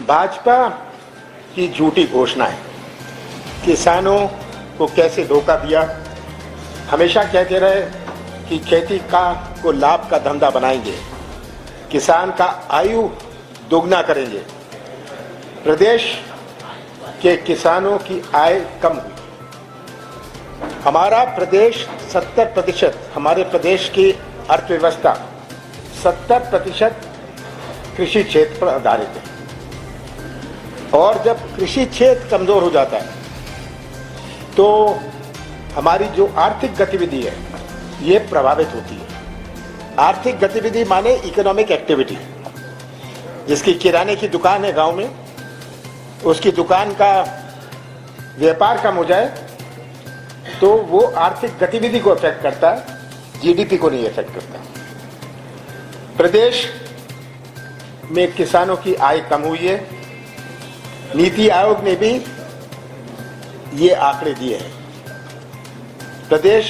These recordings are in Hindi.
भाजपा की झूठी घोषणाएं, किसानों को कैसे धोखा दिया। हमेशा कहते रहे कि खेती को लाभ का धंधा बनाएंगे, किसान का आयु दोगुना करेंगे। प्रदेश के किसानों की आय कम हुई। हमारा प्रदेश 70%, हमारे प्रदेश की अर्थव्यवस्था 70% कृषि क्षेत्र पर आधारित है, और जब कृषि क्षेत्र कमजोर हो जाता है तो हमारी जो आर्थिक गतिविधि है ये प्रभावित होती है। आर्थिक गतिविधि माने इकोनॉमिक एक्टिविटी। जिसकी किराने की दुकान है गांव में, उसकी दुकान का व्यापार कम हो जाए तो वो आर्थिक गतिविधि को इफेक्ट करता है, जीडीपी को नहीं इफेक्ट करता। प्रदेश में किसानों की आय कम हुई है। नीति आयोग ने भी ये आंकड़े दिए हैं। प्रदेश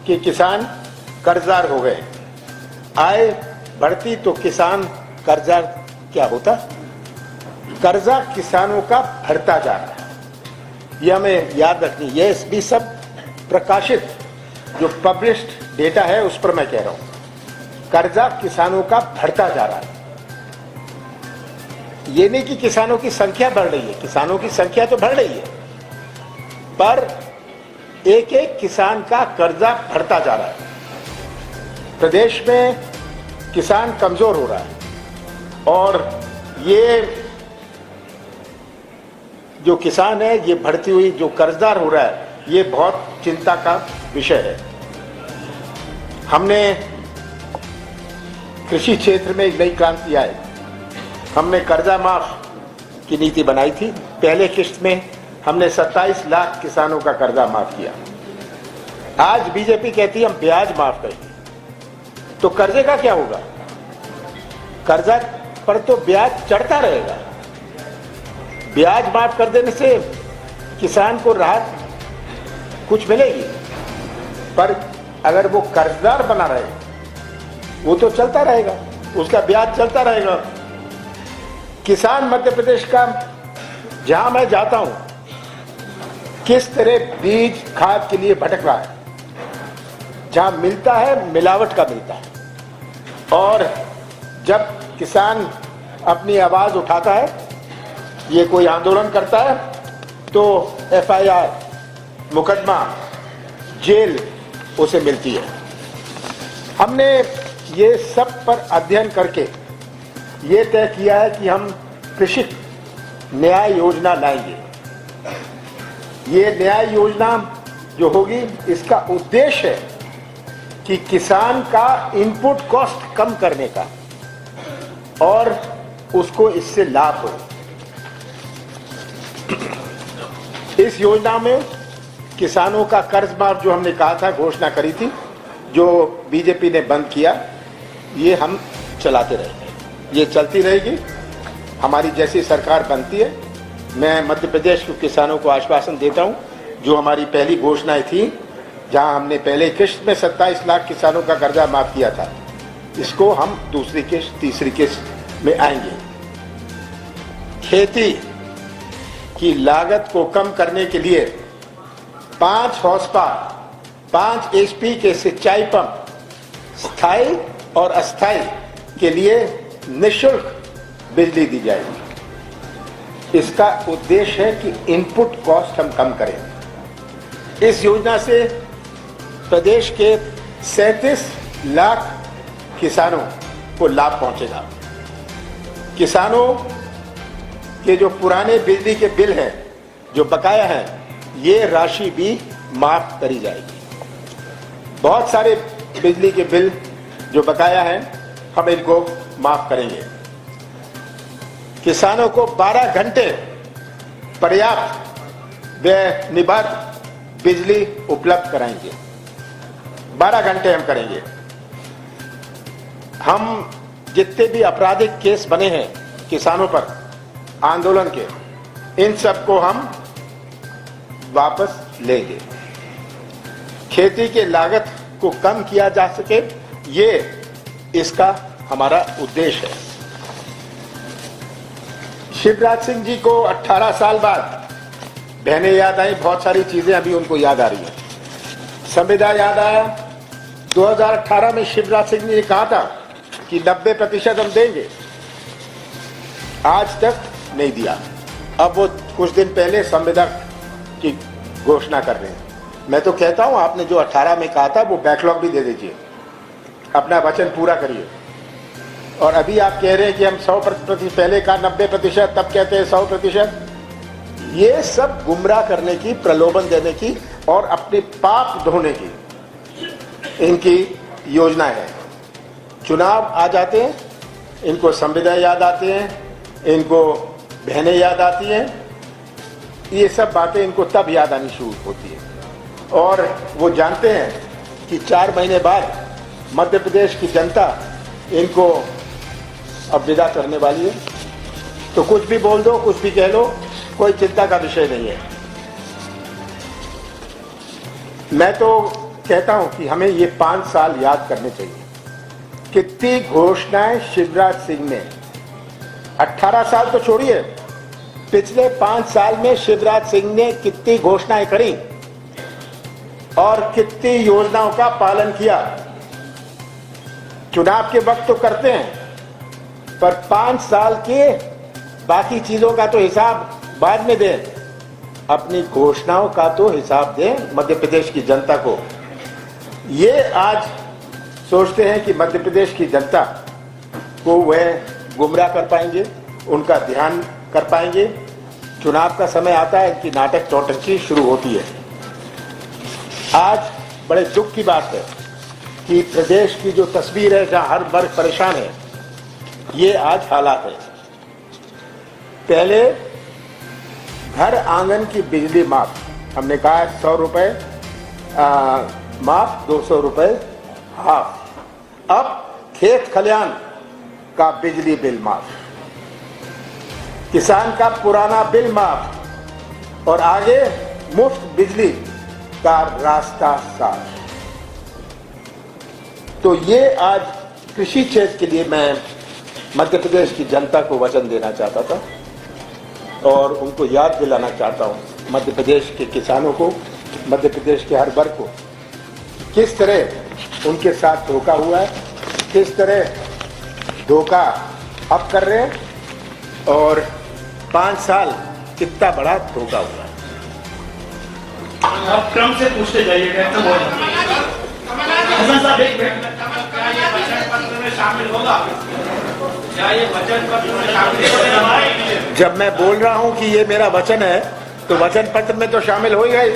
के किसान कर्जदार हो गए। आय बढ़ती तो किसान कर्जदार क्या होता? कर्जा किसानों का बढ़ता जा रहा है। यह हमें याद रखनी। यह भी सब प्रकाशित जो पब्लिश्ड डेटा है उस पर मैं कह रहा हूं। कर्जा किसानों का बढ़ता जा रहा है। ये नहीं कि किसानों की संख्या बढ़ रही है, किसानों की संख्या तो बढ़ रही है, पर एक एक किसान का कर्जा बढ़ता जा रहा है। प्रदेश में किसान कमजोर हो रहा है, और ये जो किसान है, ये बढ़ती हुई जो कर्जदार हो रहा है, ये बहुत चिंता का विषय है। हमने कृषि क्षेत्र में एक नई क्रांति आई। हमने कर्जा माफ की नीति बनाई थी। पहले किश्त में हमने 27 लाख किसानों का कर्जा माफ किया। आज बीजेपी कहती है हम ब्याज माफ करेंगे, तो कर्जे का क्या होगा? कर्जा पर तो ब्याज चढ़ता रहेगा। ब्याज माफ कर देने से किसान को राहत कुछ मिलेगी, पर अगर वो कर्जदार बना रहे वो तो चलता रहेगा, उसका ब्याज चलता रहेगा। किसान मध्य प्रदेश का जहां मैं जाता हूं, किस तरह बीज खाद के लिए भटक रहा है। जहां मिलता है मिलावट का मिलता है, और जब किसान अपनी आवाज उठाता है, ये कोई आंदोलन करता है, तो एफआईआर, मुकदमा, जेल उसे मिलती है। हमने ये सब पर अध्ययन करके ये तय किया है कि हम कृषि न्याय योजना लाएंगे। ये न्याय योजना जो होगी, इसका उद्देश्य है कि किसान का इनपुट कॉस्ट कम करने का, और उसको इससे लाभ हो। इस योजना में किसानों का कर्ज माफ जो हमने कहा था, घोषणा करी थी, जो बीजेपी ने बंद किया, ये हम चलाते रहेंगे। ये चलती रहेगी। हमारी जैसी सरकार बनती है, मैं मध्य प्रदेश के किसानों को आश्वासन देता हूं, जो हमारी पहली घोषणाएं थी, जहां हमने पहले किश्त में 27 लाख किसानों का कर्जा माफ किया था, इसको हम दूसरी किश्त, तीसरी किश्त में आएंगे। खेती की लागत को कम करने के लिए 5 हॉर्स पावर, 5 HP के सिंचाई पंप स्थायी और अस्थायी के लिए निःशुल्क बिजली दी जाएगी। इसका उद्देश्य है कि इनपुट कॉस्ट हम कम करें। इस योजना से प्रदेश के 37 लाख किसानों को लाभ पहुंचेगा। किसानों के जो पुराने बिजली के बिल हैं, जो बकाया हैं, ये राशि भी माफ करी जाएगी। बहुत सारे बिजली के बिल जो बकाया हैं, हम इनको माफ करेंगे। किसानों को 12 घंटे पर्याप्त व निर्बाध बिजली उपलब्ध कराएंगे। 12 घंटे हम करेंगे। हम जितने भी आपराधिक केस बने हैं किसानों पर आंदोलन के, इन सबको हम वापस लेंगे। खेती के लागत को कम किया जा सके, ये इसका हमारा उद्देश्य है। शिवराज सिंह जी को 18 साल बाद बहनें याद आई, बहुत सारी चीजें अभी उनको याद आ रही हैं। संविदा याद आया। 2018 में शिवराज सिंह जी ने कहा था कि 90% हम देंगे, आज तक नहीं दिया। अब वो कुछ दिन पहले संविदा की घोषणा कर रहे हैं। मैं तो कहता हूं आपने जो 18 में कहा था वो बैकलॉग भी दे दीजिए, अपना वचन पूरा करिए। और अभी आप कह रहे हैं कि हम 100%, पहले का 90%, तब कहते हैं 100%। ये सब गुमराह करने की, प्रलोभन देने की और अपने पाप धोने की इनकी योजना है। चुनाव आ जाते हैं, इनको संविदा याद आते हैं, इनको बहनें याद आती हैं। ये सब बातें इनको तब याद आनी शुरू होती है और वो जानते हैं कि 4 महीने बाद मध्य प्रदेश की जनता इनको अब विदा करने वाली है। तो कुछ भी बोल दो, कुछ भी कह लो, कोई चिंता का विषय नहीं है। मैं तो कहता हूं कि हमें ये 5 साल याद करने चाहिए। कितनी घोषणाएं शिवराज सिंह ने, 18 साल तो छोड़िए, पिछले 5 साल में शिवराज सिंह ने कितनी घोषणाएं करी और कितनी योजनाओं का पालन किया। चुनाव के वक्त तो करते हैं, पर 5 साल के बाकी चीजों का तो हिसाब बाद में दें, अपनी घोषणाओं का तो हिसाब दें मध्य प्रदेश की जनता को। ये आज सोचते हैं कि मध्य प्रदेश की जनता को वह गुमराह कर पाएंगे, उनका ध्यान कर पाएंगे। चुनाव का समय आता है कि नाटक चौटंकी शुरू होती है। आज बड़े दुख की बात है कि प्रदेश की जो तस्वीर है, जहां हर वर्ग परेशान है, ये आज हालात है। पहले घर आंगन की बिजली माफ, हमने कहा 100 रुपए माफ, 200 रुपए हाफ। अब खेत खलियान का बिजली बिल माफ, किसान का पुराना बिल माफ और आगे मुफ्त बिजली का रास्ता साफ। तो ये आज कृषि क्षेत्र के लिए मैं मध्य प्रदेश की जनता को वचन देना चाहता था और उनको याद दिलाना चाहता हूं, मध्य प्रदेश के किसानों को, मध्य प्रदेश के हर वर्ग को, किस तरह उनके साथ धोखा हुआ है, किस तरह धोखा अब कर रहे हैं और 5 साल कितना बड़ा धोखा हुआ है। आप क्रम से पूछते जाइएगा। हसन साहब, एक मिनट, क्या ये वचन पत्र में शामिल होगा? क्या ये वचन पत्र में शामिल होगा? जब मैं बोल रहा हूं कि ये मेरा वचन है तो वचन पत्र में तो शामिल हो ही गए।